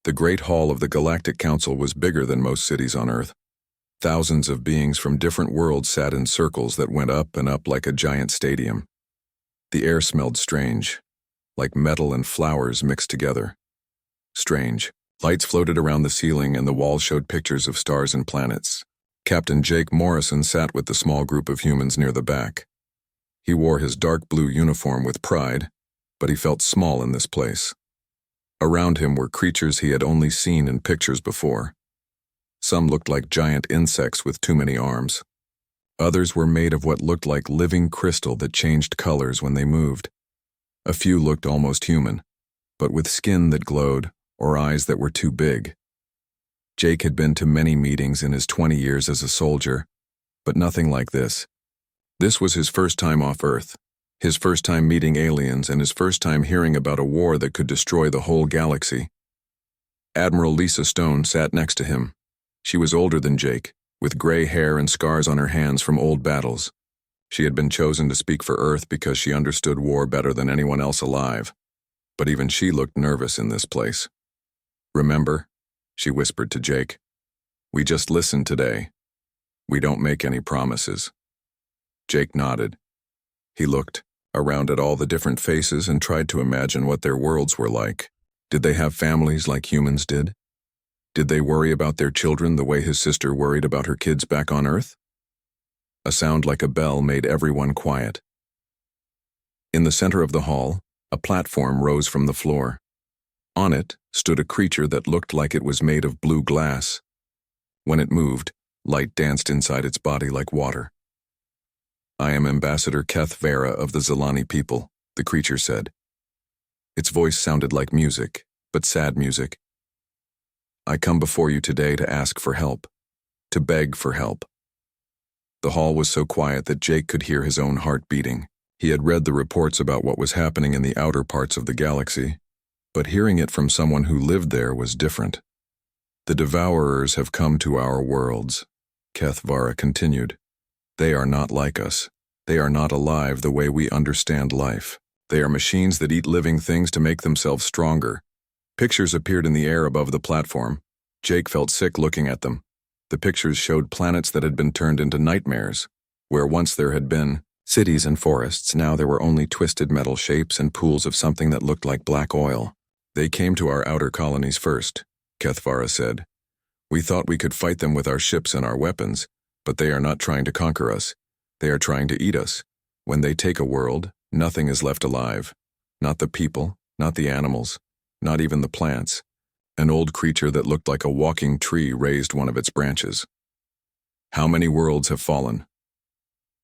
The Great Hall of the Galactic Council was bigger than most cities on Earth. Thousands of beings from different worlds sat in circles that went up and up like a giant stadium. The air smelled strange, like metal and flowers mixed together. Strange. Lights floated around the ceiling and the walls showed pictures of stars and planets. Captain Jake Morrison sat with the small group of humans near the back. He wore his dark blue uniform with pride, but he felt small in this place. Around him were creatures he had only seen in pictures before. Some looked like giant insects with too many arms. Others were made of what looked like living crystal that changed colors when they moved. A few looked almost human, but with skin that glowed or eyes that were too big. Jake had been to many meetings in his 20 years as a soldier, but nothing like this. This was his first time off Earth, his first time meeting aliens, and his first time hearing about a war that could destroy the whole galaxy. Admiral Lisa Stone sat next to him. She was older than Jake, with gray hair and scars on her hands from old battles. She had been chosen to speak for Earth because she understood war better than anyone else alive. But even she looked nervous in this place. "Remember," she whispered to Jake, "we just listened today. We don't make any promises." Jake nodded. He looked around at all the different faces and tried to imagine what their worlds were like. Did they have families like humans did? Did they worry about their children the way his sister worried about her kids back on Earth? A sound like a bell made everyone quiet. In the center of the hall, a platform rose from the floor. On it stood a creature that looked like it was made of blue glass. When it moved, light danced inside its body like water. "I am Ambassador Keth Vera of the Zilani people," the creature said. Its voice sounded like music, but sad music. "I come before you today to ask for help, to beg for help." The hall was so quiet that Jake could hear his own heart beating. He had read the reports about what was happening in the outer parts of the galaxy, but hearing it from someone who lived there was different. "The Devourers have come to our worlds," Keth Vara continued. "They are not like us. They are not alive the way we understand life. They are machines that eat living things to make themselves stronger." Pictures appeared in the air above the platform. Jake felt sick looking at them. The pictures showed planets that had been turned into nightmares. Where once there had been cities and forests, now there were only twisted metal shapes and pools of something that looked like black oil. "They came to our outer colonies first," Keth Vara said. "We thought we could fight them with our ships and our weapons, but they are not trying to conquer us. They are trying to eat us. When they take a world, nothing is left alive. Not the people, not the animals, not even the plants. An old creature that looked like a walking tree raised one of its branches." "How many worlds have fallen?"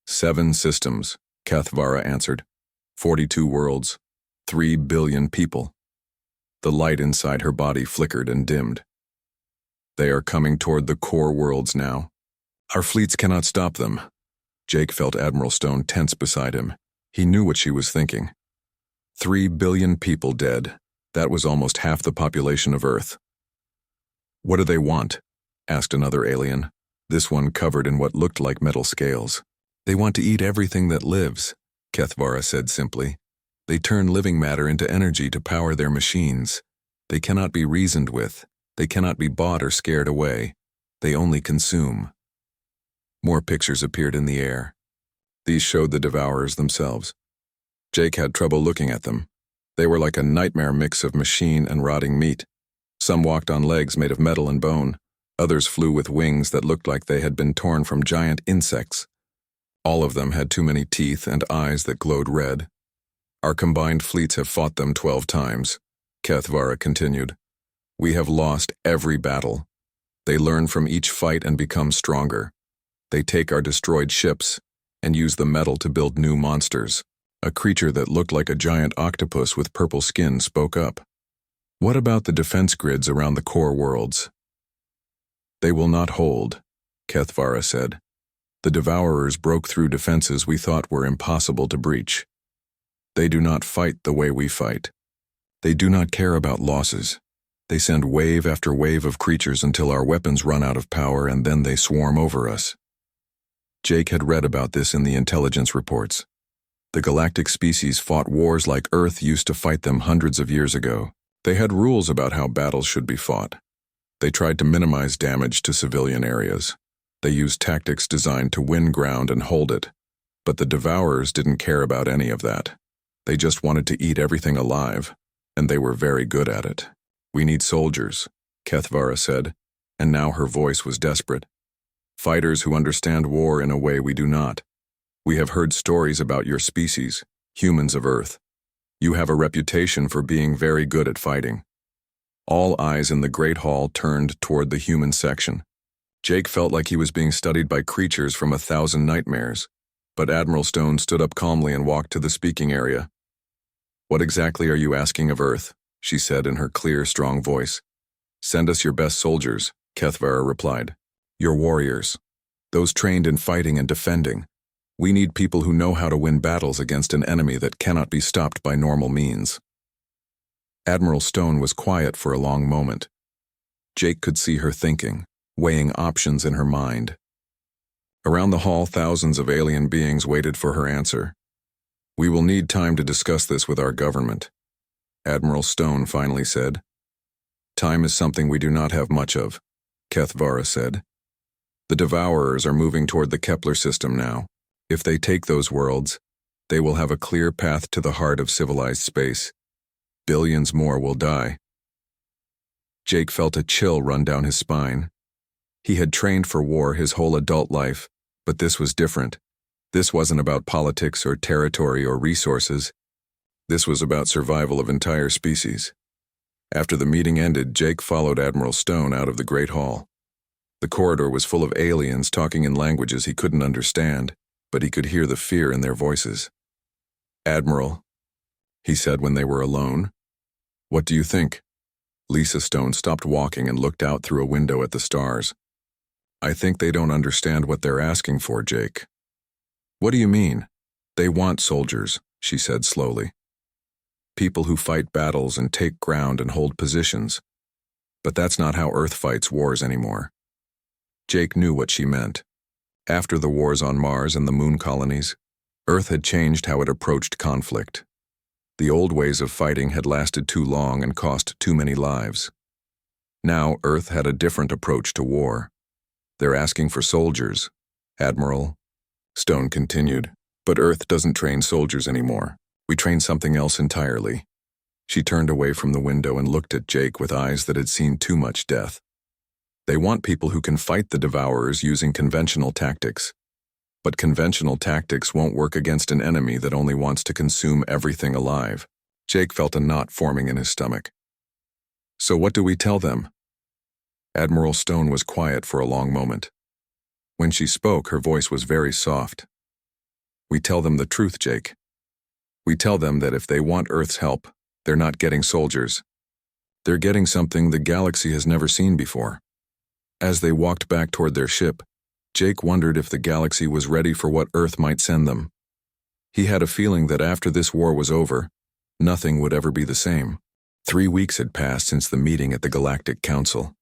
7 systems, Keth Vara answered. 42 worlds, 3 billion people. The light inside her body flickered and dimmed. "They are coming toward the core worlds now. Our fleets cannot stop them." Jake felt Admiral Stone tense beside him. He knew what she was thinking. 3 billion people dead. That was almost half the population of Earth. "What do they want?" asked another alien, this one covered in what looked like metal scales. "They want to eat everything that lives," Keth Vara said simply. "They turn living matter into energy to power their machines. They cannot be reasoned with. They cannot be bought or scared away. They only consume." More pictures appeared in the air. These showed the Devourers themselves. Jake had trouble looking at them. They were like a nightmare mix of machine and rotting meat. Some walked on legs made of metal and bone. Others flew with wings that looked like they had been torn from giant insects. All of them had too many teeth and eyes that glowed red. "Our combined fleets have fought them 12 times, Keth Vara continued. "We have lost every battle. They learn from each fight and become stronger. They take our destroyed ships and use the metal to build new monsters." A creature that looked like a giant octopus with purple skin spoke up. "What about the defense grids around the core worlds?" "They will not hold," Keth Vara said. "The Devourers broke through defenses we thought were impossible to breach. They do not fight the way we fight. They do not care about losses. They send wave after wave of creatures until our weapons run out of power, and then they swarm over us." Jake had read about this in the intelligence reports. The galactic species fought wars like Earth used to fight them hundreds of years ago. They had rules about how battles should be fought. They tried to minimize damage to civilian areas. They used tactics designed to win ground and hold it. But the Devourers didn't care about any of that. They just wanted to eat everything alive, and they were very good at it. "We need soldiers," Kethvara said, and now her voice was desperate. "Fighters who understand war in a way we do not. We have heard stories about your species, humans of Earth. You have a reputation for being very good at fighting." All eyes in the Great Hall turned toward the human section. Jake felt like he was being studied by creatures from 1,000 nightmares, but Admiral Stone stood up calmly and walked to the speaking area. "What exactly are you asking of Earth?" she said in her clear, strong voice. "Send us your best soldiers," Kethvara replied. "Your warriors. Those trained in fighting and defending. We need people who know how to win battles against an enemy that cannot be stopped by normal means." Admiral Stone was quiet for a long moment. Jake could see her thinking, weighing options in her mind. Around the hall, thousands of alien beings waited for her answer. "We will need time to discuss this with our government," Admiral Stone finally said. "Time is something we do not have much of," Kethvara said. "The Devourers are moving toward the Kepler system now. If they take those worlds, they will have a clear path to the heart of civilized space. Billions more will die." Jake felt a chill run down his spine. He had trained for war his whole adult life, but this was different. This wasn't about politics or territory or resources. This was about survival of entire species. After the meeting ended, Jake followed Admiral Stone out of the Great Hall. The corridor was full of aliens talking in languages he couldn't understand, but he could hear the fear in their voices. "Admiral," he said when they were alone, "what do you think?" Lisa Stone stopped walking and looked out through a window at the stars. "I think they don't understand what they're asking for, Jake." "What do you mean?" "They want soldiers," she said slowly. "People who fight battles and take ground and hold positions. But that's not how Earth fights wars anymore." Jake knew what she meant. After the wars on Mars and the moon colonies, Earth had changed how it approached conflict. The old ways of fighting had lasted too long and cost too many lives. Now Earth had a different approach to war. "They're asking for soldiers, Admiral," Stone continued. "But Earth doesn't train soldiers anymore. We train something else entirely." She turned away from the window and looked at Jake with eyes that had seen too much death. "They want people who can fight the Devourers using conventional tactics. But conventional tactics won't work against an enemy that only wants to consume everything alive." Jake felt a knot forming in his stomach. "So what do we tell them?" Admiral Stone was quiet for a long moment. When she spoke, her voice was very soft. "We tell them the truth, Jake. We tell them that if they want Earth's help, they're not getting soldiers. They're getting something the galaxy has never seen before." As they walked back toward their ship, Jake wondered if the galaxy was ready for what Earth might send them. He had a feeling that after this war was over, nothing would ever be the same. 3 weeks had passed since the meeting at the Galactic Council.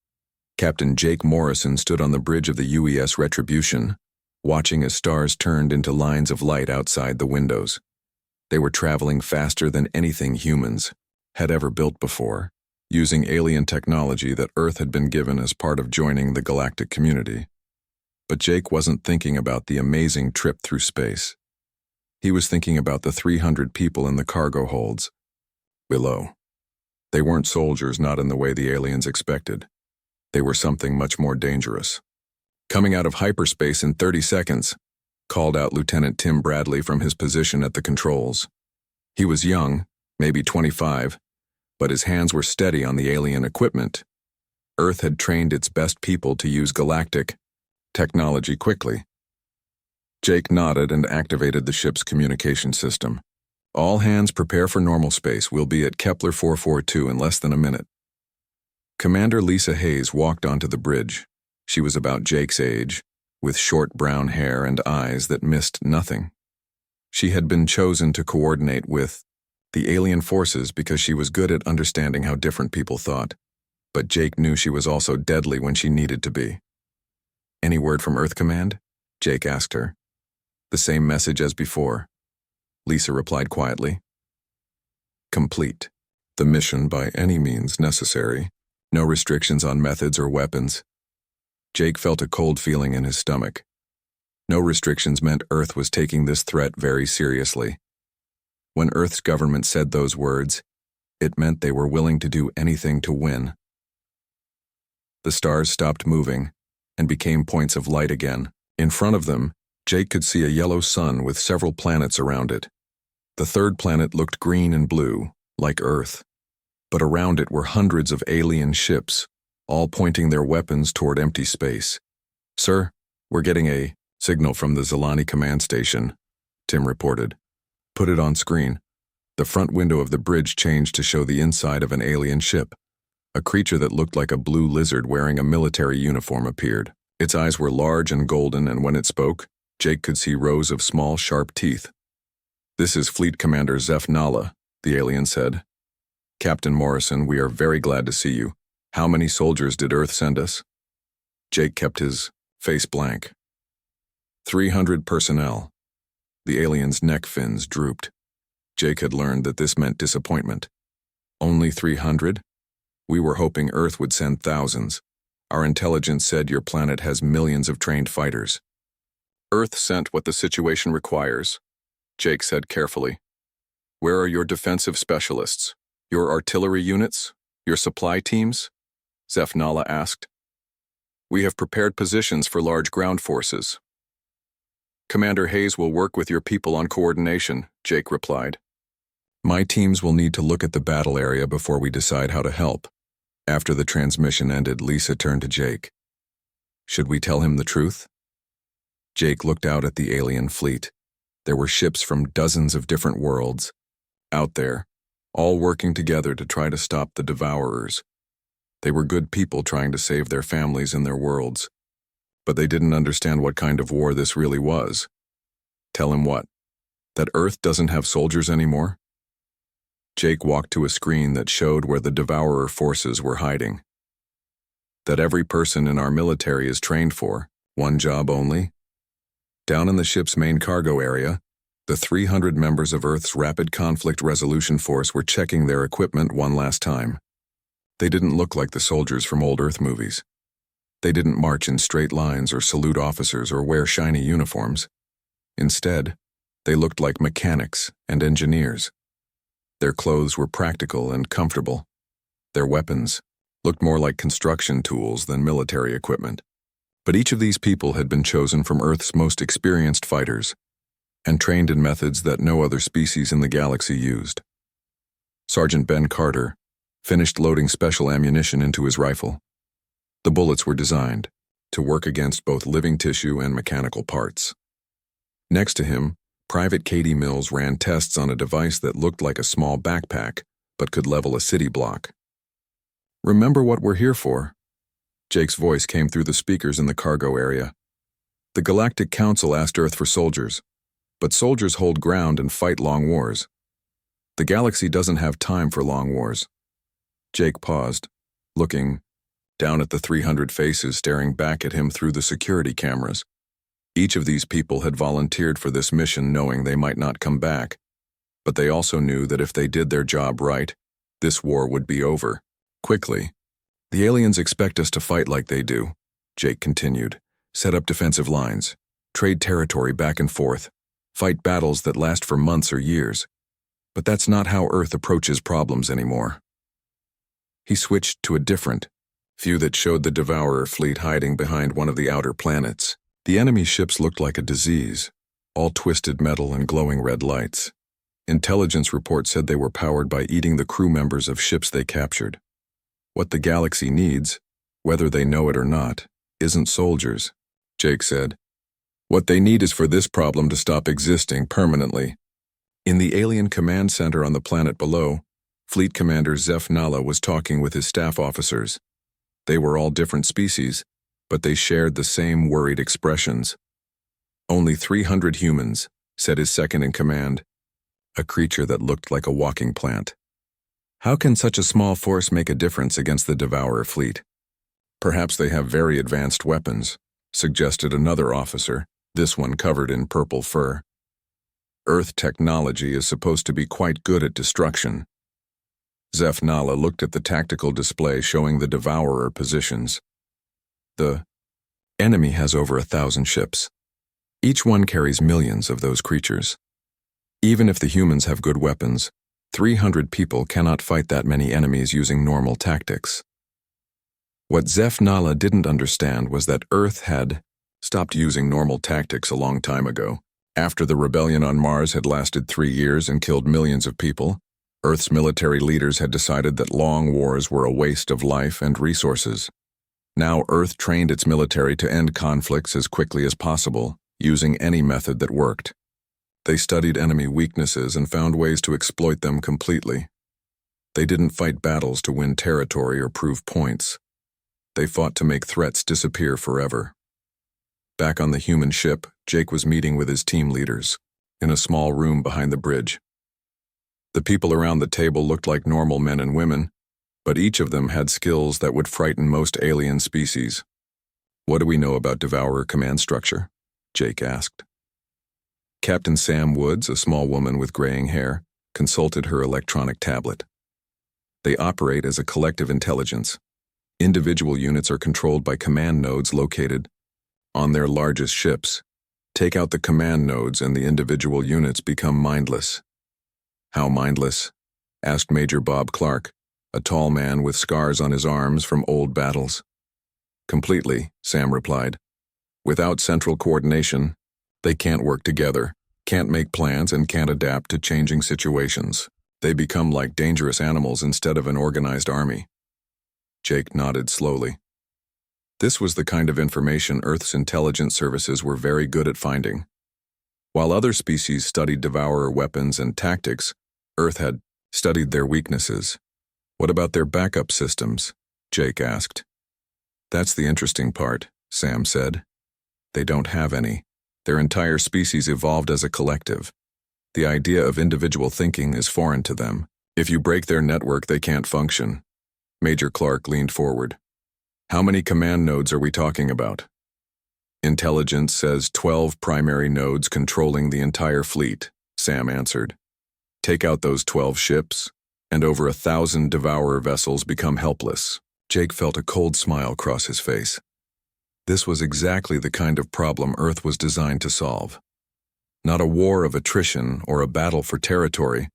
Captain Jake Morrison stood on the bridge of the UES Retribution, watching as stars turned into lines of light outside the windows. They were traveling faster than anything humans had ever built before, using alien technology that Earth had been given as part of joining the galactic community. But Jake wasn't thinking about the amazing trip through space. He was thinking about the 300 people in the cargo holds below. They weren't soldiers, not in the way the aliens expected. They were something much more dangerous. "Coming out of hyperspace in 30 seconds, called out Lieutenant Tim Bradley from his position at the controls. He was young, maybe 25, but his hands were steady on the alien equipment. Earth had trained its best people to use galactic technology quickly. Jake nodded and activated the ship's communication system. "All hands prepare for normal space. We'll be at Kepler 442 in less than a minute." Commander Lisa Hayes walked onto the bridge. She was about Jake's age, with short brown hair and eyes that missed nothing. She had been chosen to coordinate with the alien forces because she was good at understanding how different people thought. But Jake knew she was also deadly when she needed to be. "Any word from Earth Command?" Jake asked her. "The same message as before," Lisa replied quietly. "Complete." The mission by any means necessary. No restrictions on methods or weapons. Jake felt a cold feeling in his stomach. No restrictions meant Earth was taking this threat very seriously. When Earth's government said those words, it meant they were willing to do anything to win. The stars stopped moving and became points of light again. In front of them, Jake could see a yellow sun with several planets around it. The third planet looked green and blue, like Earth, but around it were hundreds of alien ships, all pointing their weapons toward empty space. "Sir, we're getting a signal from the Zilani command station," Tim reported. "Put it on screen." The front window of the bridge changed to show the inside of an alien ship. A creature that looked like a blue lizard wearing a military uniform appeared. Its eyes were large and golden, and when it spoke, Jake could see rows of small, sharp teeth. "This is Fleet Commander Zeph Nala," the alien said. "Captain Morrison, we are very glad to see you. How many soldiers did Earth send us?" Jake kept his face blank. 300 personnel. The alien's neck fins drooped. Jake had learned that this meant disappointment. "Only 300? We were hoping Earth would send thousands. Our intelligence said your planet has millions of trained fighters." "Earth sent what the situation requires," Jake said carefully. "Where are your defensive specialists? Your artillery units? Your supply teams?" Zeph Nala asked. "We have prepared positions for large ground forces." "Commander Hayes will work with your people on coordination," Jake replied. "My teams will need to look at the battle area before we decide how to help." After the transmission ended, Lisa turned to Jake. "Should we tell him the truth?" Jake looked out at the alien fleet. There were ships from dozens of different worlds out there, all working together to try to stop the Devourers. They were good people trying to save their families and their worlds, but they didn't understand what kind of war this really was. Tell him what? That Earth doesn't have soldiers anymore? Jake walked to a screen that showed where the Devourer forces were hiding. That every person in our military is trained for one job only? Down in the ship's main cargo area, the 300 members of Earth's Rapid Conflict Resolution Force were checking their equipment one last time. They didn't look like the soldiers from old Earth movies. They didn't march in straight lines or salute officers or wear shiny uniforms. Instead, they looked like mechanics and engineers. Their clothes were practical and comfortable. Their weapons looked more like construction tools than military equipment. But each of these people had been chosen from Earth's most experienced fighters and trained in methods that no other species in the galaxy used. Sergeant Ben Carter finished loading special ammunition into his rifle. The bullets were designed to work against both living tissue and mechanical parts. Next to him, Private Katie Mills ran tests on a device that looked like a small backpack, but could level a city block. "Remember what we're here for?" Jake's voice came through the speakers in the cargo area. "The Galactic Council asked Earth for soldiers, but soldiers hold ground and fight long wars. The galaxy doesn't have time for long wars." Jake paused, looking down at the 300 faces staring back at him through the security cameras. Each of these people had volunteered for this mission knowing they might not come back, but they also knew that if they did their job right, this war would be over, quickly. "The aliens expect us to fight like they do," Jake continued. "Set up defensive lines, trade territory back and forth, fight battles that last for months or years. But that's not how Earth approaches problems anymore." He switched to a different view that showed the Devourer fleet hiding behind one of the outer planets. The enemy ships looked like a disease, all twisted metal and glowing red lights. Intelligence reports said they were powered by eating the crew members of ships they captured. What the galaxy needs, whether they know it or not, isn't soldiers, Jake said. What they need is for this problem to stop existing permanently. In the alien command center on the planet below, Fleet Commander Zeph Nala was talking with his staff officers. They were all different species, but they shared the same worried expressions. "Only 300 humans," said his second-in-command, a creature that looked like a walking plant. "How can such a small force make a difference against the Devourer fleet?" "Perhaps they have very advanced weapons," suggested another officer, this one covered in purple fur. "Earth technology is supposed to be quite good at destruction." Zeph Nala looked at the tactical display showing the Devourer positions. The enemy has over 1,000 ships. Each one carries millions of those creatures. Even if the humans have good weapons, 300 people cannot fight that many enemies using normal tactics. What Zeph Nala didn't understand was that Earth had stopped using normal tactics a long time ago. After the rebellion on Mars had lasted 3 years and killed millions of people, Earth's military leaders had decided that long wars were a waste of life and resources. Now Earth trained its military to end conflicts as quickly as possible, using any method that worked. They studied enemy weaknesses and found ways to exploit them completely. They didn't fight battles to win territory or prove points. They fought to make threats disappear forever. Back on the human ship, Jake was meeting with his team leaders, in a small room behind the bridge. The people around the table looked like normal men and women, but each of them had skills that would frighten most alien species. "What do we know about Devourer command structure?" Jake asked. Captain Sam Woods, a small woman with graying hair, consulted her electronic tablet. They operate as a collective intelligence. Individual units are controlled by command nodes located on their largest ships. Take out the command nodes and the individual units become mindless. "How mindless?" asked Major Bob Clark, a tall man with scars on his arms from old battles. "Completely," Sam replied. "Without central coordination, they can't work together, can't make plans, and can't adapt to changing situations. They become like dangerous animals instead of an organized army." Jake nodded slowly. This was the kind of information Earth's intelligence services were very good at finding. While other species studied Devourer weapons and tactics, Earth had studied their weaknesses. "What about their backup systems?" Jake asked. "That's the interesting part," Sam said. "They don't have any. Their entire species evolved as a collective. The idea of individual thinking is foreign to them. If you break their network, they can't function." Major Clark leaned forward. "How many command nodes are we talking about?" "Intelligence says 12 primary nodes controlling the entire fleet," Sam answered. "Take out those 12 ships, and over 1,000 Devourer vessels become helpless." Jake felt a cold smile cross his face. This was exactly the kind of problem Earth was designed to solve. Not a war of attrition or a battle for territory,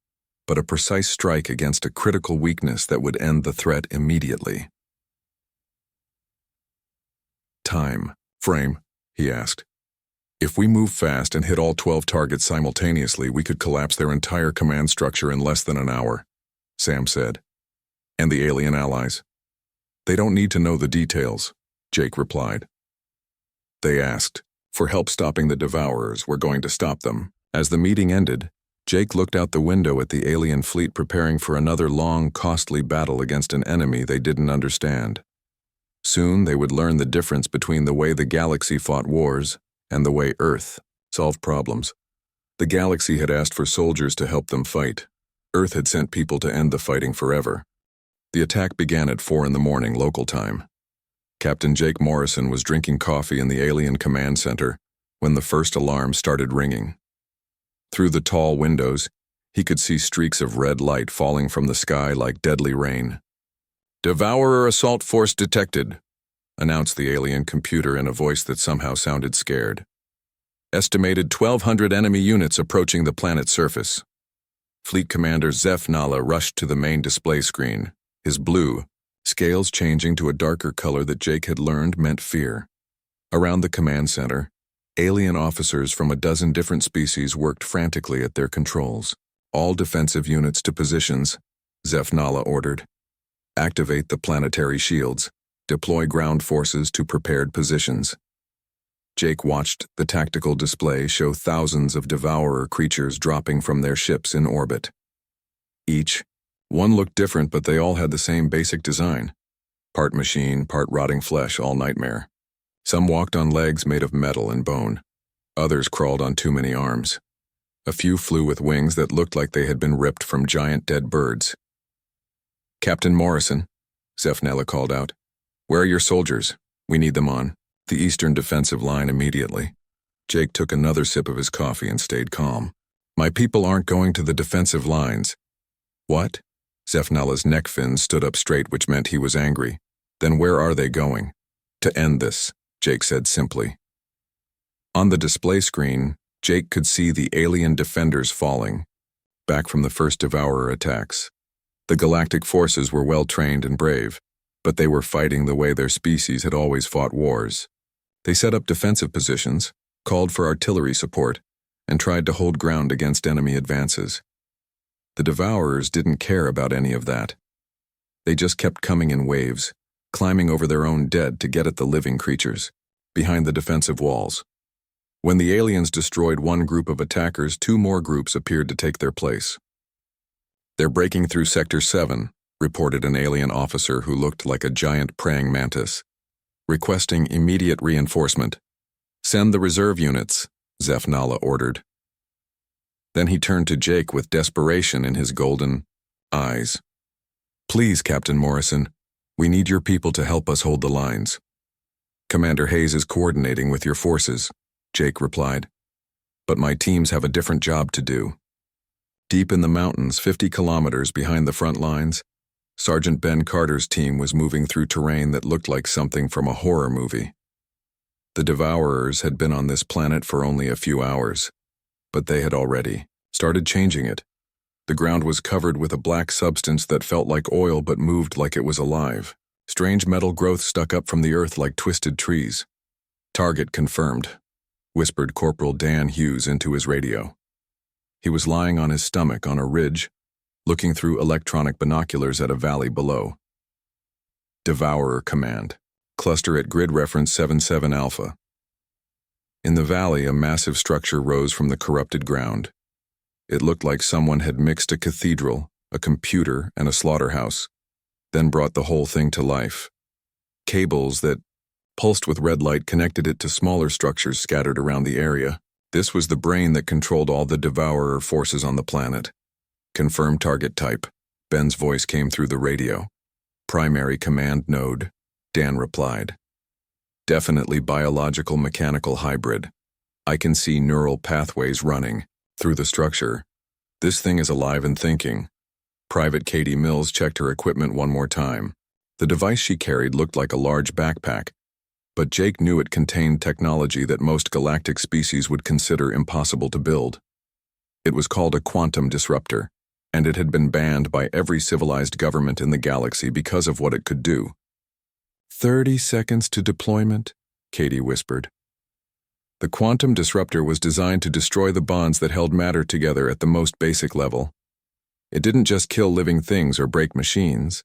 but a precise strike against a critical weakness that would end the threat immediately. "Time frame?" he asked. "If we move fast and hit all 12 targets simultaneously, we could collapse their entire command structure in less than an hour," Sam said. "And the alien allies?" "They don't need to know the details," Jake replied. "They asked for help stopping the Devourers. We're going to stop them." As the meeting ended, Jake looked out the window at the alien fleet preparing for another long, costly battle against an enemy they didn't understand. Soon they would learn the difference between the way the galaxy fought wars and the way Earth solved problems. The galaxy had asked for soldiers to help them fight. Earth had sent people to end the fighting forever. The attack began at 4 in the morning local time. Captain Jake Morrison was drinking coffee in the alien command center when the first alarm started ringing. Through the tall windows, he could see streaks of red light falling from the sky like deadly rain. "Devourer assault force detected," announced the alien computer in a voice that somehow sounded scared. "Estimated 1,200 enemy units approaching the planet's surface." Fleet Commander Zeph Nala rushed to the main display screen, his blue, scales changing to a darker color that Jake had learned meant fear. Around the command center, alien officers from a dozen different species worked frantically at their controls. "All defensive units to positions," Zeph Nala ordered. "Activate the planetary shields. Deploy ground forces to prepared positions." Jake watched the tactical display show thousands of Devourer creatures dropping from their ships in orbit. Each one looked different, but they all had the same basic design. Part machine, part rotting flesh, all nightmare. Some walked on legs made of metal and bone. Others crawled on too many arms. A few flew with wings that looked like they had been ripped from giant dead birds. "Captain Morrison," Zeph Nala called out. "Where are your soldiers? We need them on the eastern defensive line immediately." Jake took another sip of his coffee and stayed calm. "My people aren't going to the defensive lines." "What?" Zefnala's neck fins stood up straight, which meant he was angry. Then where are they going? To end this, Jake said simply. On the display screen, Jake could see the alien defenders falling, back from the first Devourer attacks. The galactic forces were well-trained and brave, but they were fighting the way their species had always fought wars. They set up defensive positions, called for artillery support, and tried to hold ground against enemy advances. The Devourers didn't care about any of that. They just kept coming in waves, climbing over their own dead to get at the living creatures, behind the defensive walls. When the aliens destroyed one group of attackers, two more groups appeared to take their place. "They're breaking through Sector 7, reported an alien officer who looked like a giant praying mantis, requesting immediate reinforcement. "Send the reserve units," Zefnala ordered. Then he turned to Jake with desperation in his golden eyes. "Please, Captain Morrison, we need your people to help us hold the lines." "Commander Hayes is coordinating with your forces," Jake replied. "But my teams have a different job to do." Deep in the mountains, 50 kilometers behind the front lines, Sergeant Ben Carter's team was moving through terrain that looked like something from a horror movie. The Devourers had been on this planet for only a few hours, but they had already started changing it. The ground was covered with a black substance that felt like oil but moved like it was alive. Strange metal growth stuck up from the earth like twisted trees. "Target confirmed," whispered Corporal Dan Hughes into his radio. He was lying on his stomach on a ridge, looking through electronic binoculars at a valley below. "Devourer command. Cluster at grid reference 77 Alpha." In the valley, a massive structure rose from the corrupted ground. It looked like someone had mixed a cathedral, a computer, and a slaughterhouse, then brought the whole thing to life. Cables that pulsed with red light connected it to smaller structures scattered around the area. This was the brain that controlled all the Devourer forces on the planet. "Confirm target type." Ben's voice came through the radio. "Primary command node," Dan replied. "Definitely biological mechanical hybrid. I can see neural pathways running through the structure. This thing is alive and thinking." Private Katie Mills checked her equipment one more time. The device she carried looked like a large backpack, but Jake knew it contained technology that most galactic species would consider impossible to build. It was called a quantum disruptor, and it had been banned by every civilized government in the galaxy because of what it could do. 30 seconds to deployment," Katie whispered. The quantum disruptor was designed to destroy the bonds that held matter together at the most basic level. It didn't just kill living things or break machines.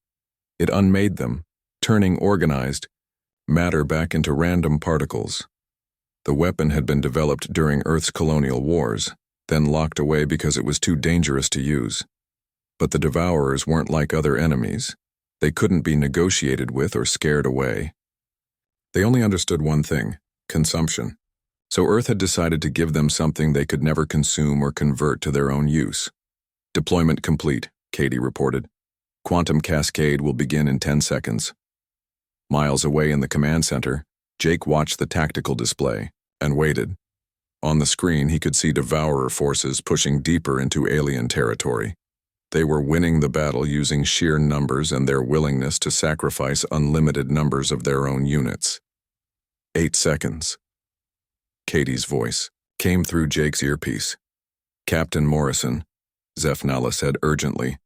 It unmade them, turning organized matter back into random particles. The weapon had been developed during Earth's colonial wars, then locked away because it was too dangerous to use. But the Devourers weren't like other enemies. They couldn't be negotiated with or scared away. They only understood one thing: consumption. So Earth had decided to give them something they could never consume or convert to their own use. "Deployment complete," Katie reported. "Quantum cascade will begin in 10 seconds. Miles away in the command center, Jake watched the tactical display and waited. On the screen, he could see Devourer forces pushing deeper into alien territory. They were winning the battle using sheer numbers and their willingness to sacrifice unlimited numbers of their own units. 8 seconds. Katie's voice came through Jake's earpiece. "Captain Morrison," Zefnala said urgently,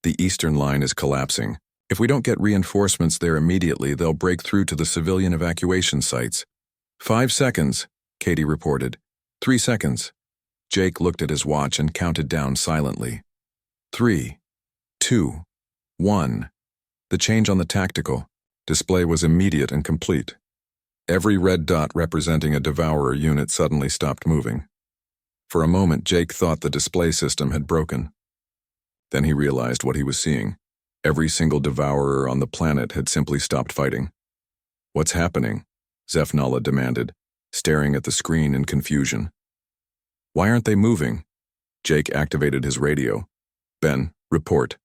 "the eastern line is collapsing. If we don't get reinforcements there immediately, they'll break through to the civilian evacuation sites." 5 seconds, Katie reported. 3 seconds. Jake looked at his watch and counted down silently. 3, 2, 1. The change on the tactical display was immediate and complete. Every red dot representing a Devourer unit suddenly stopped moving. For a moment, Jake thought the display system had broken. Then he realized what he was seeing. Every single Devourer on the planet had simply stopped fighting. "What's happening?" Zefnala demanded, staring at the screen in confusion. "Why aren't they moving?" Jake activated his radio. "Ben, report."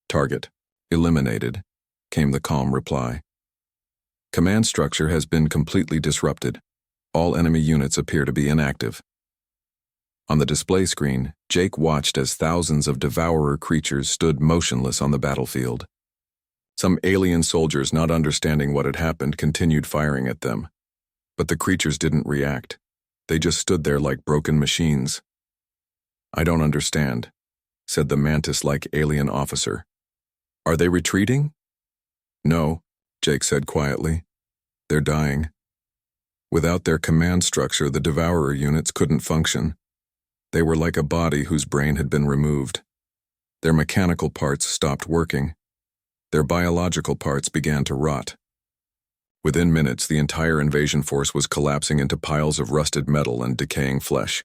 "Target eliminated," came the calm reply. "Command structure has been completely disrupted. All enemy units appear to be inactive." On the display screen, Jake watched as thousands of Devourer creatures stood motionless on the battlefield. Some alien soldiers, not understanding what had happened, continued firing at them. But the creatures didn't react. They just stood there like broken machines. "I don't understand," said the mantis-like alien officer. "Are they retreating?" "No," Jake said quietly. "They're dying." Without their command structure, the Devourer units couldn't function. They were like a body whose brain had been removed. Their mechanical parts stopped working. Their biological parts began to rot. Within minutes, the entire invasion force was collapsing into piles of rusted metal and decaying flesh.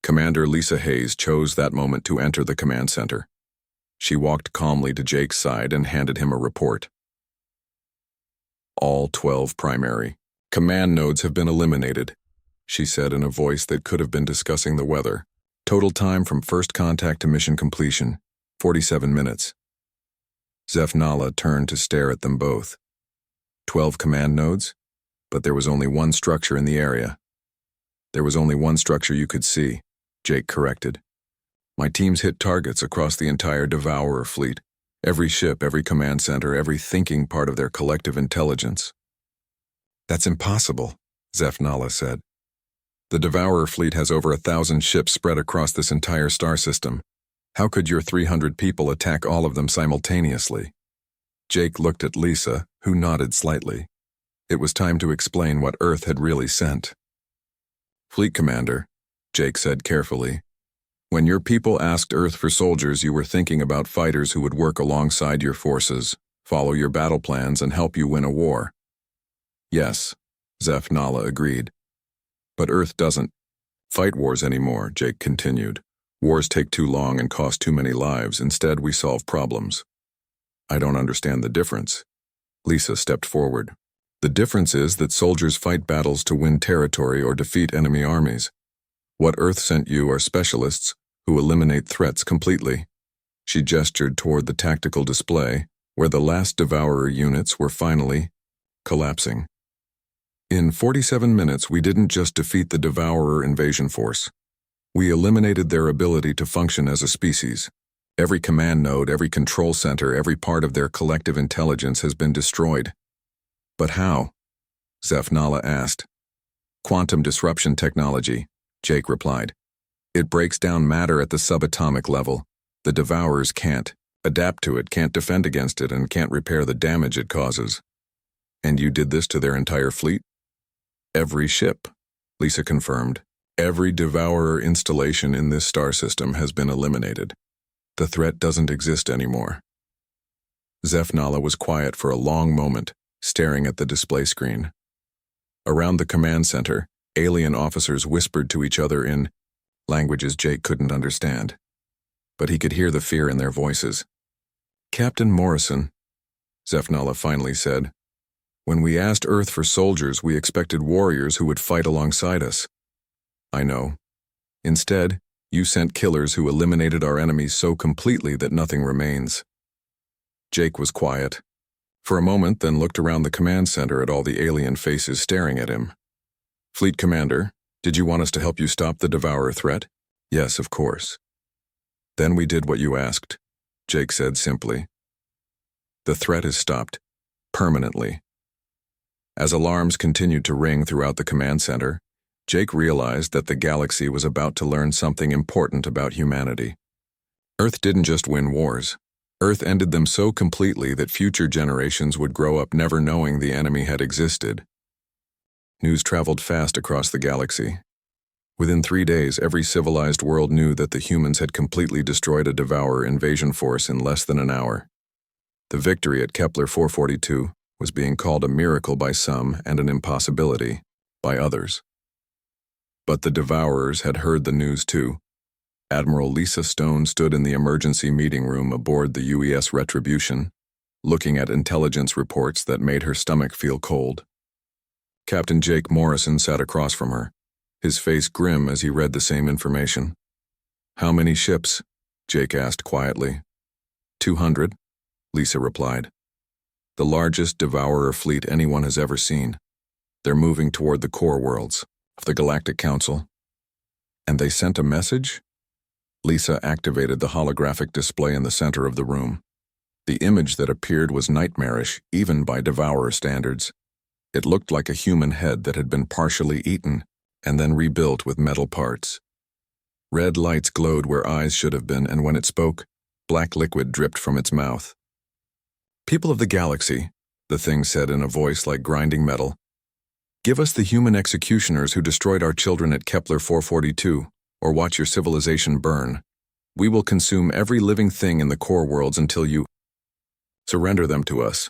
Commander Lisa Hayes chose that moment to enter the command center. She walked calmly to Jake's side and handed him a report. "All 12 primary command nodes have been eliminated," she said in a voice that could have been discussing the weather. "Total time from first contact to mission completion, 47 minutes. Zeph Nala turned to stare at them both. 12 command nodes? But there was only one structure in the area. "There was only one structure you could see," Jake corrected. "My teams hit targets across the entire Devourer fleet. Every ship, every command center, every thinking part of their collective intelligence." "That's impossible," Zeph Nala said. "The Devourer fleet has over 1,000 ships spread across this entire star system. How could your 300 people attack all of them simultaneously?" Jake looked at Lisa, who nodded slightly. It was time to explain what Earth had really sent. "Fleet Commander," Jake said carefully, "when your people asked Earth for soldiers, you were thinking about fighters who would work alongside your forces, follow your battle plans, and help you win a war." "Yes," Zeph Nala agreed. "But Earth doesn't fight wars anymore," Jake continued. "Wars take too long and cost too many lives. Instead, we solve problems." "I don't understand the difference." Lisa stepped forward. "The difference is that soldiers fight battles to win territory or defeat enemy armies. What Earth sent you are specialists who eliminate threats completely." She gestured toward the tactical display, where the last Devourer units were finally collapsing. "In 47 minutes, we didn't just defeat the Devourer invasion force. We eliminated their ability to function as a species. Every command node, every control center, every part of their collective intelligence has been destroyed." "But how?" Zeph Nala asked. "Quantum disruption technology," Jake replied. "It breaks down matter at the subatomic level. The Devourers can't adapt to it, can't defend against it, and can't repair the damage it causes." "And you did this to their entire fleet?" "Every ship," Lisa confirmed. "Every Devourer installation in this star system has been eliminated. The threat doesn't exist anymore." Zeph Nala was quiet for a long moment, staring at the display screen. Around the command center, alien officers whispered to each other in languages Jake couldn't understand. But he could hear the fear in their voices. "Captain Morrison," Zeph Nala finally said, "when we asked Earth for soldiers, we expected warriors who would fight alongside us." "I know. Instead, you sent killers who eliminated our enemies so completely that nothing remains." Jake was quiet. For a moment, then looked around the command center at all the alien faces staring at him. "Fleet Commander, did you want us to help you stop the Devourer threat?" "Yes, of course." "Then we did what you asked," Jake said simply. "The threat is stopped. Permanently." As alarms continued to ring throughout the command center, Jake realized that the galaxy was about to learn something important about humanity. Earth didn't just win wars. Earth ended them so completely that future generations would grow up never knowing the enemy had existed. News traveled fast across the galaxy. Within 3 days, every civilized world knew that the humans had completely destroyed a Devourer invasion force in less than an hour. The victory at Kepler 442 was being called a miracle by some and an impossibility by others. But the Devourers had heard the news too. Admiral Lisa Stone stood in the emergency meeting room aboard the UES Retribution, looking at intelligence reports that made her stomach feel cold. Captain Jake Morrison sat across from her, his face grim as he read the same information. "How many ships?" Jake asked quietly. 200, Lisa replied. "The largest Devourer fleet anyone has ever seen. They're moving toward the core worlds of the Galactic Council." And they sent a message? Lisa activated the holographic display in the center of the room. The image that appeared was nightmarish, even by Devourer standards. It looked like a human head that had been partially eaten and then rebuilt with metal parts. Red lights glowed where eyes should have been, and when it spoke, black liquid dripped from its mouth. "People of the galaxy," the thing said in a voice like grinding metal, "give us the human executioners who destroyed our children at Kepler 442, or watch your civilization burn. We will consume every living thing in the core worlds until you surrender them to us."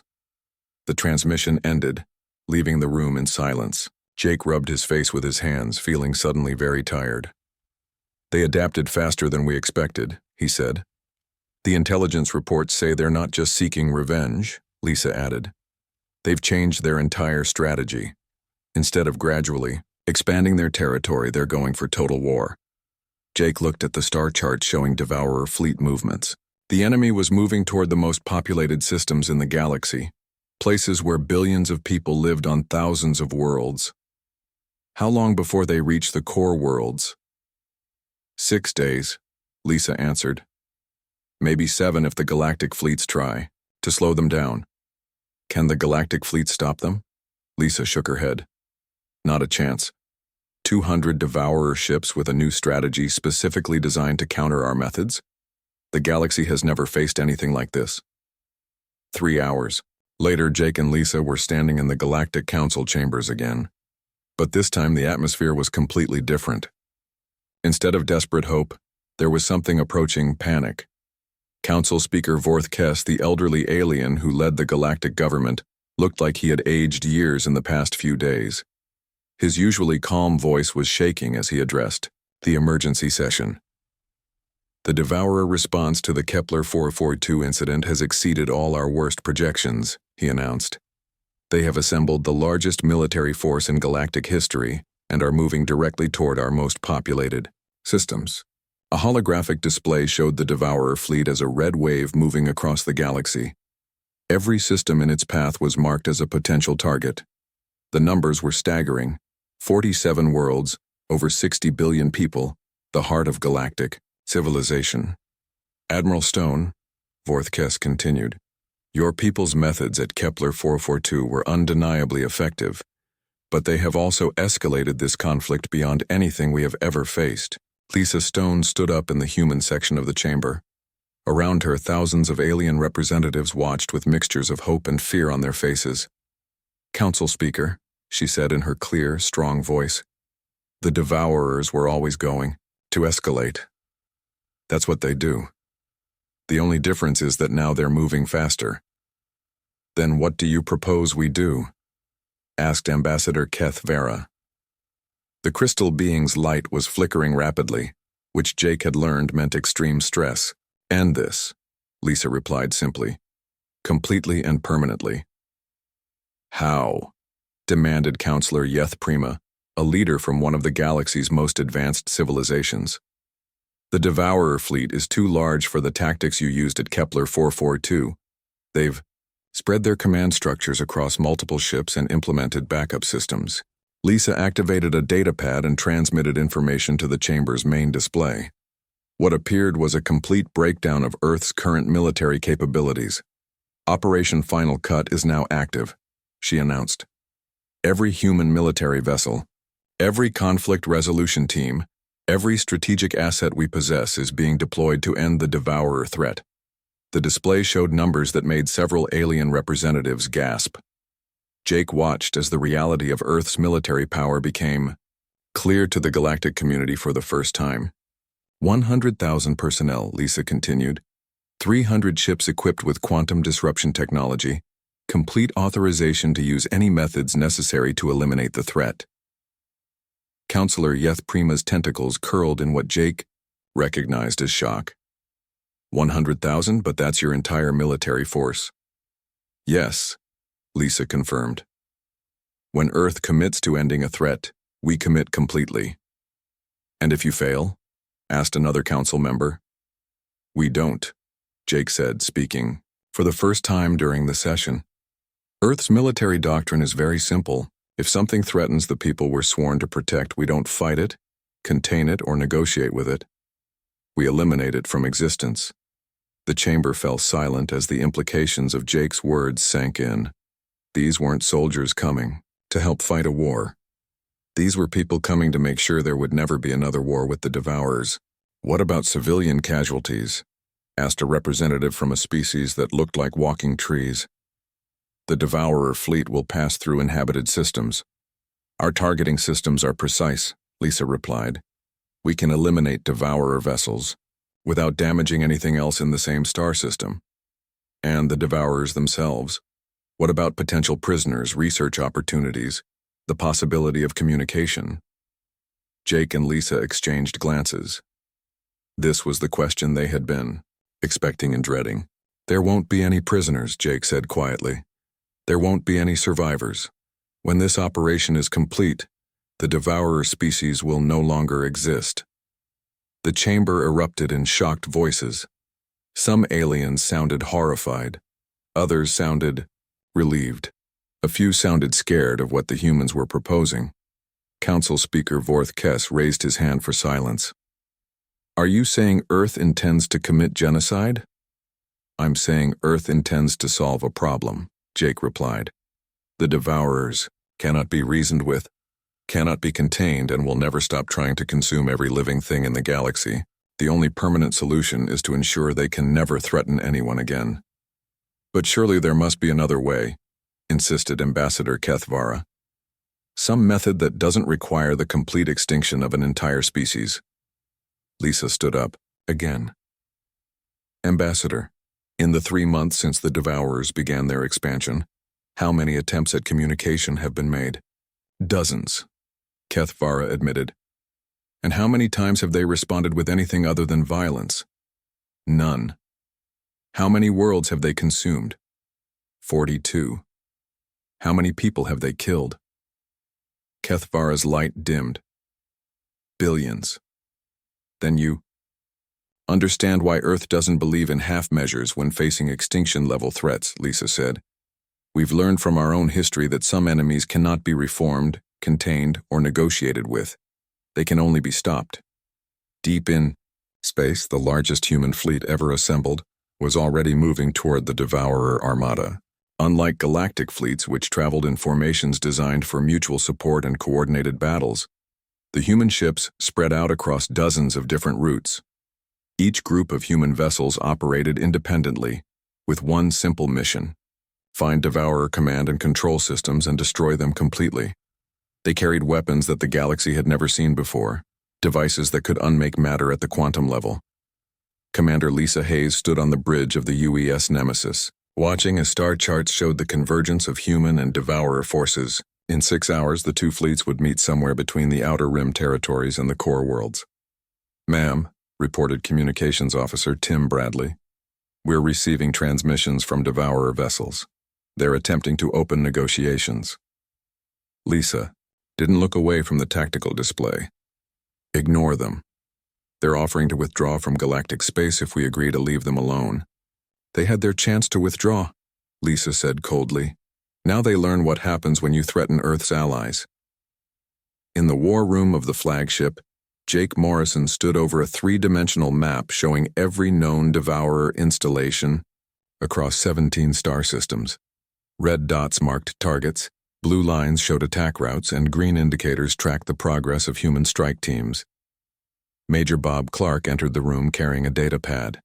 The transmission ended, leaving the room in silence. Jake rubbed his face with his hands, feeling suddenly very tired. "They adapted faster than we expected," he said. "The intelligence reports say they're not just seeking revenge," Lisa added. "They've changed their entire strategy. Instead of gradually expanding their territory, they're going for total war." Jake looked at the star chart showing Devourer fleet movements. The enemy was moving toward the most populated systems in the galaxy, places where billions of people lived on thousands of worlds. "How long before they reach the core worlds?" 6 days, Lisa answered. "Maybe 7 if the galactic fleets try to slow them down." "Can the galactic fleet stop them?" Lisa shook her head. "Not a chance. 200 Devourer ships with a new strategy specifically designed to counter our methods. The galaxy has never faced anything like this." 3 hours. Later, Jake and Lisa were standing in the Galactic Council chambers again. But this time the atmosphere was completely different. Instead of desperate hope, there was something approaching panic. Council Speaker Vorth Kess, the elderly alien who led the galactic government, looked like he had aged years in the past few days. His usually calm voice was shaking as he addressed the emergency session. "The Devourer response to the Kepler 442 incident has exceeded all our worst projections," he announced. "They have assembled the largest military force in galactic history and are moving directly toward our most populated systems." A holographic display showed the Devourer fleet as a red wave moving across the galaxy. Every system in its path was marked as a potential target. The numbers were staggering: 47 worlds, over 60 billion people, the heart of galactic civilization. "Admiral Stone," Vorth Kess continued, "your people's methods at Kepler 442 were undeniably effective, but they have also escalated this conflict beyond anything we have ever faced." Lisa Stone stood up in the human section of the chamber. Around her, thousands of alien representatives watched with mixtures of hope and fear on their faces. "Council Speaker," she said in her clear, strong voice, "the Devourers were always going to escalate. That's what they do. The only difference is that now they're moving faster." "Then what do you propose we do?" asked Ambassador Keth Vera. The crystal being's light was flickering rapidly, which Jake had learned meant extreme stress. "End this," Lisa replied simply. "Completely and permanently." "How?" demanded Counselor Yeth Prima, a leader from one of the galaxy's most advanced civilizations. "The Devourer fleet is too large for the tactics you used at Kepler 442. They've spread their command structures across multiple ships and implemented backup systems." Lisa activated a datapad and transmitted information to the chamber's main display. What appeared was a complete breakdown of Earth's current military capabilities. "Operation Final Cut is now active," she announced. "Every human military vessel, every conflict resolution team, every strategic asset we possess is being deployed to end the Devourer threat." The display showed numbers that made several alien representatives gasp. Jake watched as the reality of Earth's military power became clear to the galactic community for the first time. 100,000 personnel, Lisa continued. 300 ships equipped with quantum disruption technology. Complete authorization to use any methods necessary to eliminate the threat. Counselor Yeth Prima's tentacles curled in what Jake recognized as shock. 100,000, but that's your entire military force. "Yes," Lisa confirmed. "When Earth commits to ending a threat, we commit completely." "And if you fail?" asked another council member. "We don't," Jake said, speaking for the first time during the session. "Earth's military doctrine is very simple. If something threatens the people we're sworn to protect, we don't fight it, contain it, or negotiate with it. We eliminate it from existence. The chamber fell silent as the implications of Jake's words sank in. These weren't soldiers coming to help fight a war. These were people coming to make sure there would never be another war with the Devourers. What about civilian casualties? Asked a representative from a species that looked like walking trees. The Devourer fleet will pass through inhabited systems. Our targeting systems are precise, Lisa replied. We can eliminate Devourer vessels without damaging anything else in the same star system. And the Devourers themselves. What about potential prisoners, research opportunities, the possibility of communication? Jake and Lisa exchanged glances. This was the question they had been expecting and dreading. There won't be any prisoners, Jake said quietly. There won't be any survivors. When this operation is complete, the Devourer species will no longer exist. The chamber erupted in shocked voices. Some aliens sounded horrified. Others sounded relieved. A few sounded scared of what the humans were proposing. Council Speaker Vorth Kess raised his hand for silence. Are you saying Earth intends to commit genocide? I'm saying Earth intends to solve a problem, Jake replied. The Devourers cannot be reasoned with, cannot be contained, and will never stop trying to consume every living thing in the galaxy. The only permanent solution is to ensure they can never threaten anyone again. But surely there must be another way, insisted Ambassador Kethvara. Some method that doesn't require the complete extinction of an entire species. Lisa stood up, again. Ambassador, in the 3 months since the Devourers began their expansion, how many attempts at communication have been made? Dozens, Kethvara admitted. And how many times have they responded with anything other than violence? None. How many worlds have they consumed? 42. How many people have they killed? Kethvara's light dimmed. Billions. Then you understand why Earth doesn't believe in half measures when facing extinction-level threats, Lisa said. We've learned from our own history that some enemies cannot be reformed, contained, or negotiated with. They can only be stopped. Deep in space, the largest human fleet ever assembled was already moving toward the Devourer armada. Unlike galactic fleets which traveled in formations designed for mutual support and coordinated battles, the human ships spread out across dozens of different routes. Each group of human vessels operated independently, with one simple mission: find Devourer command and control systems and destroy them completely. They carried weapons that the galaxy had never seen before, devices that could unmake matter at the quantum level. Commander Lisa Hayes stood on the bridge of the UES Nemesis, watching as star charts showed the convergence of human and Devourer forces. In 6 hours, the two fleets would meet somewhere between the Outer Rim territories and the core worlds. Ma'am, reported Communications Officer Tim Bradley, we're receiving transmissions from Devourer vessels. They're attempting to open negotiations. Lisa didn't look away from the tactical display. Ignore them. They're offering to withdraw from galactic space if we agree to leave them alone. They had their chance to withdraw, Lisa said coldly. Now they learn what happens when you threaten Earth's allies. In the war room of the flagship, Jake Morrison stood over a 3-dimensional map showing every known Devourer installation across 17 star systems. Red dots marked targets, blue lines showed attack routes, and green indicators tracked the progress of human strike teams. Major Bob Clark entered the room carrying a data pad.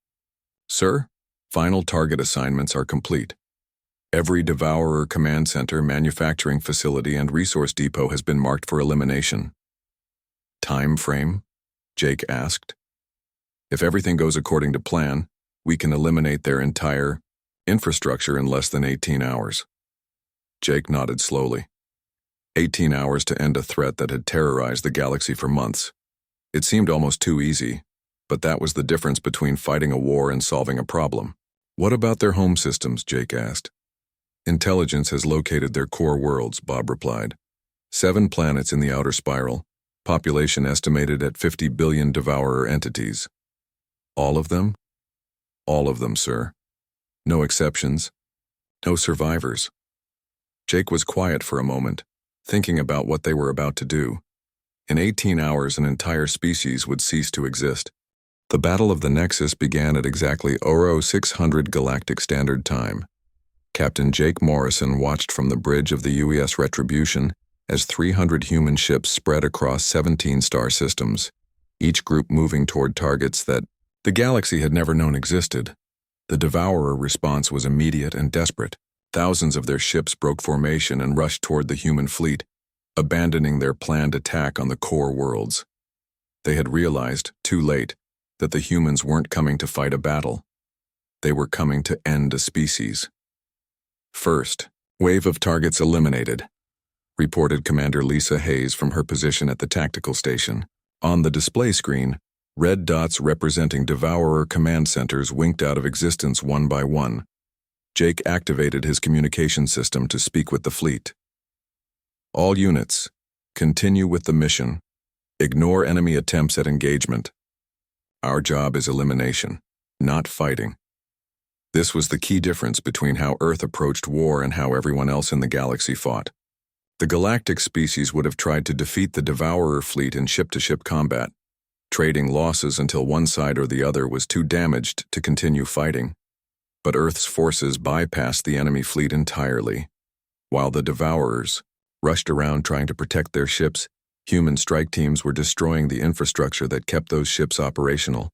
Sir, final target assignments are complete. Every Devourer command center, manufacturing facility, and resource depot has been marked for elimination. Time frame? Jake asked. If everything goes according to plan, we can eliminate their entire infrastructure in less than 18 hours. Jake nodded slowly. 18 hours to end a threat that had terrorized the galaxy for months. It seemed almost too easy, but that was the difference between fighting a war and solving a problem. What about their home systems? Jake asked. Intelligence has located their core worlds, Bob replied. 7 planets in the outer spiral, population estimated at 50 billion Devourer entities. All of them? All of them, sir. No exceptions. No survivors. Jake was quiet for a moment, thinking about what they were about to do. In 18 hours, an entire species would cease to exist. The Battle of the Nexus began at exactly 0600 Galactic Standard Time. Captain Jake Morrison watched from the bridge of the UES Retribution as 300 human ships spread across 17 star systems, each group moving toward targets that the galaxy had never known existed. The Devourer response was immediate and desperate. Thousands of their ships broke formation and rushed toward the human fleet, abandoning their planned attack on the core worlds. They had realized, too late, that the humans weren't coming to fight a battle. They were coming to end a species. First, wave of targets eliminated, reported Commander Lisa Hayes from her position at the tactical station. On the display screen, red dots representing Devourer command centers winked out of existence one by one. Jake activated his communication system to speak with the fleet. All units, continue with the mission. Ignore enemy attempts at engagement. Our job is elimination, not fighting. This was the key difference between how Earth approached war and how everyone else in the galaxy fought. The galactic species would have tried to defeat the Devourer fleet in ship-to-ship combat, trading losses until one side or the other was too damaged to continue fighting. But Earth's forces bypassed the enemy fleet entirely. While the Devourers rushed around trying to protect their ships, human strike teams were destroying the infrastructure that kept those ships operational.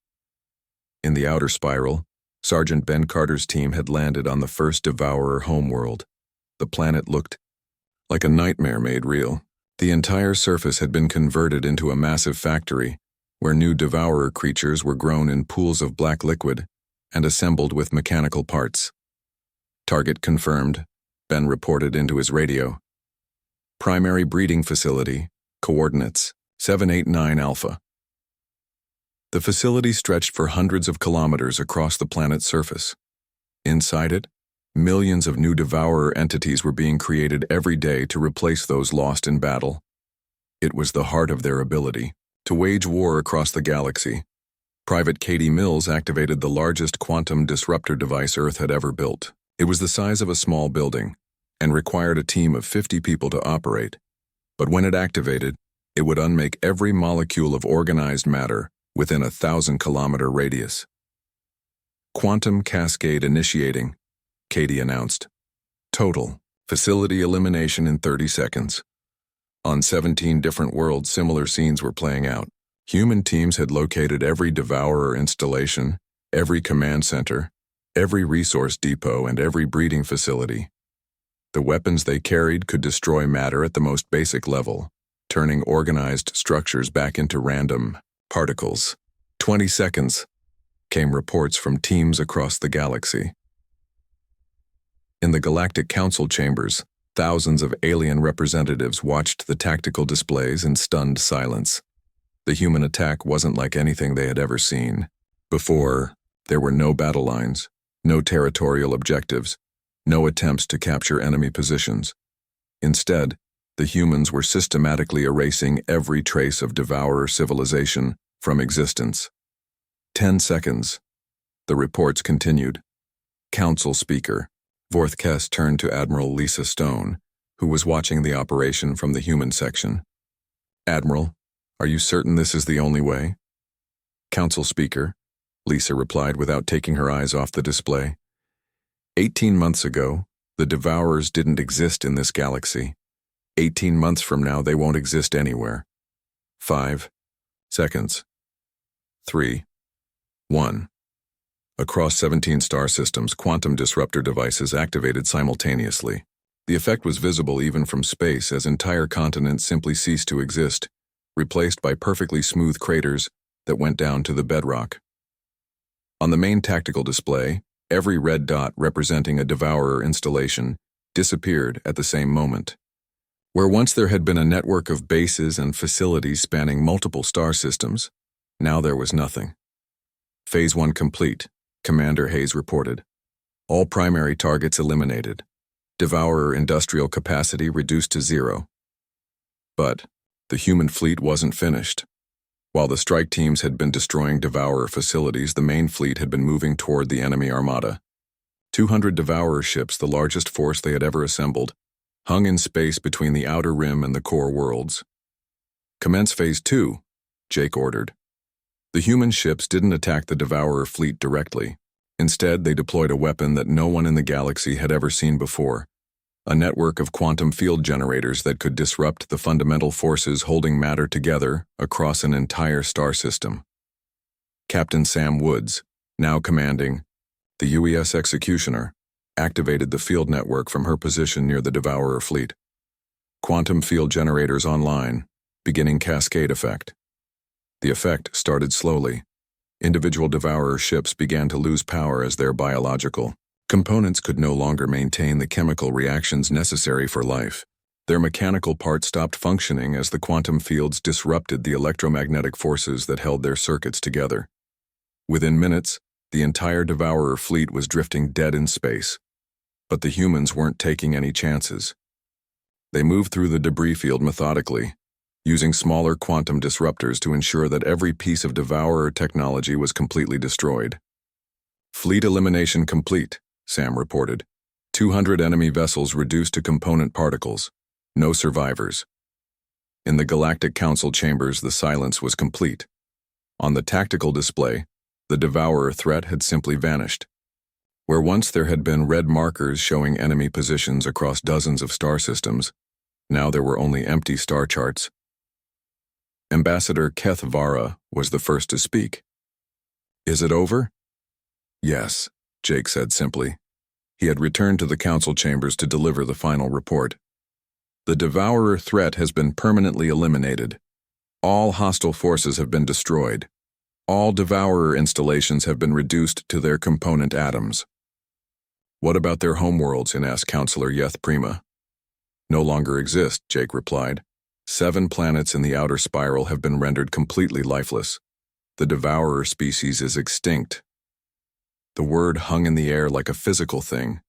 In the outer spiral, Sergeant Ben Carter's team had landed on the first Devourer homeworld. The planet looked like a nightmare made real. The entire surface had been converted into a massive factory, where new Devourer creatures were grown in pools of black liquid and assembled with mechanical parts. Target confirmed, Ben reported into his radio. Primary breeding facility, coordinates 789 Alpha. The facility stretched for hundreds of kilometers across the planet's surface. Inside it, millions of new Devourer entities were being created every day to replace those lost in battle. It was the heart of their ability to wage war across the galaxy. Private Katie Mills activated the largest quantum disruptor device Earth had ever built. It was the size of a small building and required a team of 50 people to operate. But when it activated, it would unmake every molecule of organized matter within a 1,000-kilometer radius. Quantum cascade initiating, Katie announced. Total facility elimination in 30 seconds. On 17 different worlds, similar scenes were playing out. Human teams had located every Devourer installation, every command center, every resource depot, and every breeding facility. The weapons they carried could destroy matter at the most basic level, turning organized structures back into random particles. 20 seconds, came reports from teams across the galaxy. In the Galactic Council chambers, thousands of alien representatives watched the tactical displays in stunned silence. The human attack wasn't like anything they had ever seen. Before, there were no battle lines, no territorial objectives, no attempts to capture enemy positions. Instead, the humans were systematically erasing every trace of Devourer civilization from existence. 10 seconds. The reports continued. Council Speaker Vorthkes turned to Admiral Lisa Stone, who was watching the operation from the human section. Admiral, are you certain this is the only way? Council Speaker, Lisa replied without taking her eyes off the display. 18 months ago, the Devourers didn't exist in this galaxy. 18 months from now, they won't exist anywhere. 5 seconds. 3, 1. Across 17 star systems, quantum disruptor devices activated simultaneously. The effect was visible even from space as entire continents simply ceased to exist, replaced by perfectly smooth craters that went down to the bedrock. On the main tactical display, every red dot representing a Devourer installation disappeared at the same moment. Where once there had been a network of bases and facilities spanning multiple star systems, now there was nothing. Phase 1 complete, Commander Hayes reported. All primary targets eliminated. Devourer industrial capacity reduced to 0. But the human fleet wasn't finished. While the strike teams had been destroying Devourer facilities, the main fleet had been moving toward the enemy armada. 200 Devourer ships, the largest force they had ever assembled, hung in space between the outer rim and the core worlds. Commence Phase 2, Jake ordered. The human ships didn't attack the Devourer fleet directly. Instead, they deployed a weapon that no one in the galaxy had ever seen before, a network of quantum field generators that could disrupt the fundamental forces holding matter together across an entire star system. Captain Sam Woods, now commanding the UES Executioner, activated the field network from her position near the Devourer fleet. Quantum field generators online, beginning cascade effect. The effect started slowly. Individual Devourer ships began to lose power as their biological components could no longer maintain the chemical reactions necessary for life. Their mechanical parts stopped functioning as the quantum fields disrupted the electromagnetic forces that held their circuits together. Within minutes, the entire Devourer fleet was drifting dead in space. But the humans weren't taking any chances. They moved through the debris field methodically, using smaller quantum disruptors to ensure that every piece of Devourer technology was completely destroyed. Fleet elimination complete, Sam reported. 200 enemy vessels reduced to component particles. No survivors. In the Galactic Council chambers, the silence was complete. On the tactical display, the Devourer threat had simply vanished. Where once there had been red markers showing enemy positions across dozens of star systems, now there were only empty star charts. Ambassador Keth Vara was the first to speak. "Is it over?" "Yes," Jake said simply. He had returned to the council chambers to deliver the final report. "The Devourer threat has been permanently eliminated. All hostile forces have been destroyed. All Devourer installations have been reduced to their component atoms." "What about their homeworlds?" asked Counselor Yeth Prima. "No longer exist," Jake replied. 7 planets in the outer spiral have been rendered completely lifeless. The Devourer species is extinct. The word hung in the air like a physical thing.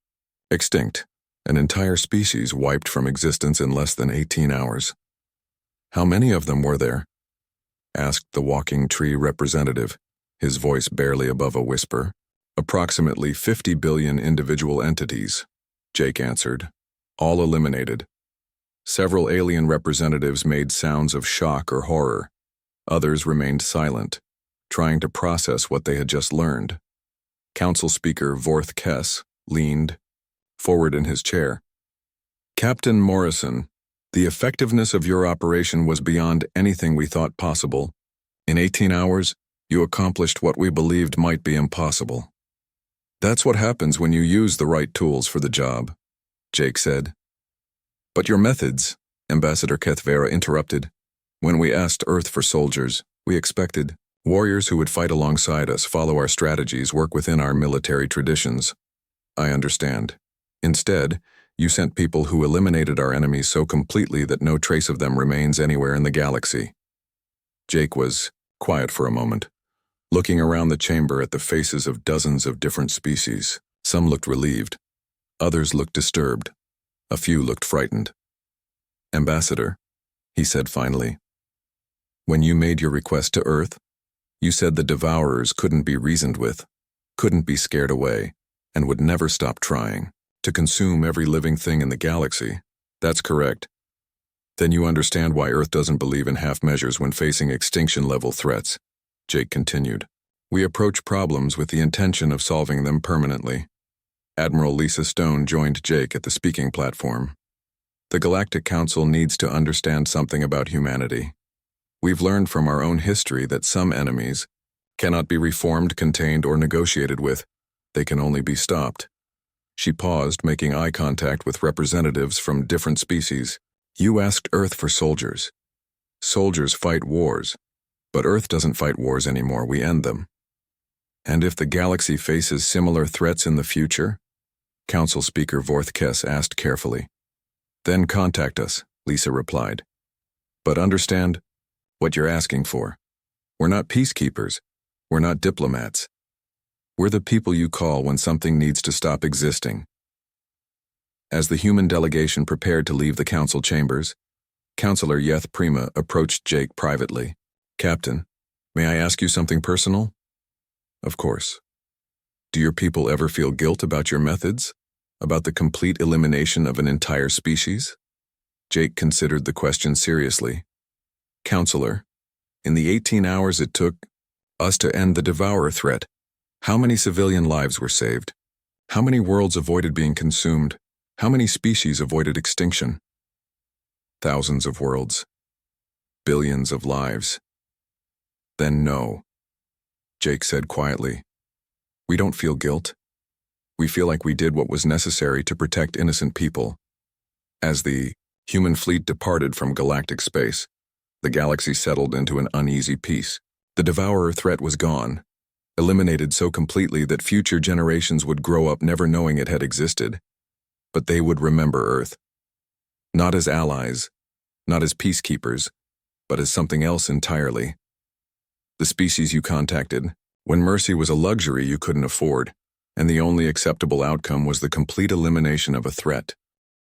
Extinct. An entire species wiped from existence in less than 18 hours. "How many of them were there?" asked the walking tree representative, his voice barely above a whisper. "Approximately 50 billion individual entities," Jake answered. "All eliminated." Several alien representatives made sounds of shock or horror. Others remained silent, trying to process what they had just learned. Council Speaker Vorth Kess leaned forward in his chair. "Captain Morrison, the effectiveness of your operation was beyond anything we thought possible. In 18 hours, you accomplished what we believed might be impossible." "That's what happens when you use the right tools for the job," Jake said. "But your methods," Ambassador Kethvera interrupted. "When we asked Earth for soldiers, we expected warriors who would fight alongside us, follow our strategies, work within our military traditions. I understand. Instead, you sent people who eliminated our enemies so completely that no trace of them remains anywhere in the galaxy." Jake was quiet for a moment, looking around the chamber at the faces of dozens of different species. Some looked relieved. Others looked disturbed. A few looked frightened. "Ambassador," he said finally, "when you made your request to Earth, you said the Devourers couldn't be reasoned with, couldn't be scared away, and would never stop trying to consume every living thing in the galaxy. That's correct. Then you understand why Earth doesn't believe in half measures when facing extinction-level threats," Jake continued. "We approach problems with the intention of solving them permanently." Admiral Lisa Stone joined Jake at the speaking platform. "The Galactic Council needs to understand something about humanity. We've learned from our own history that some enemies cannot be reformed, contained, or negotiated with. They can only be stopped." She paused, making eye contact with representatives from different species. "You asked Earth for soldiers. Soldiers fight wars, but Earth doesn't fight wars anymore, we end them. And if the galaxy faces similar threats in the future?" Council Speaker Vorth Kess asked carefully. "Then contact us," Lisa replied. "But understand what you're asking for. We're not peacekeepers. We're not diplomats. We're the people you call when something needs to stop existing." As the human delegation prepared to leave the council chambers, Counselor Yeth Prima approached Jake privately. "Captain, may I ask you something personal?" "Of course. Do your people ever feel guilt about your methods? About the complete elimination of an entire species?" Jake considered the question seriously. Counselor, in the 18 hours it took us to end the Devourer threat, how many civilian lives were saved? How many worlds avoided being consumed? How many species avoided extinction? Thousands of worlds. Billions of lives. Then no, Jake said quietly. We don't feel guilt. We feel like we did what was necessary to protect innocent people. As the human fleet departed from galactic space, the galaxy settled into an uneasy peace. The Devourer threat was gone, eliminated so completely that future generations would grow up never knowing it had existed. But they would remember Earth. Not as allies, not as peacekeepers, but as something else entirely. The species you contacted, when mercy was a luxury you couldn't afford, and the only acceptable outcome was the complete elimination of a threat.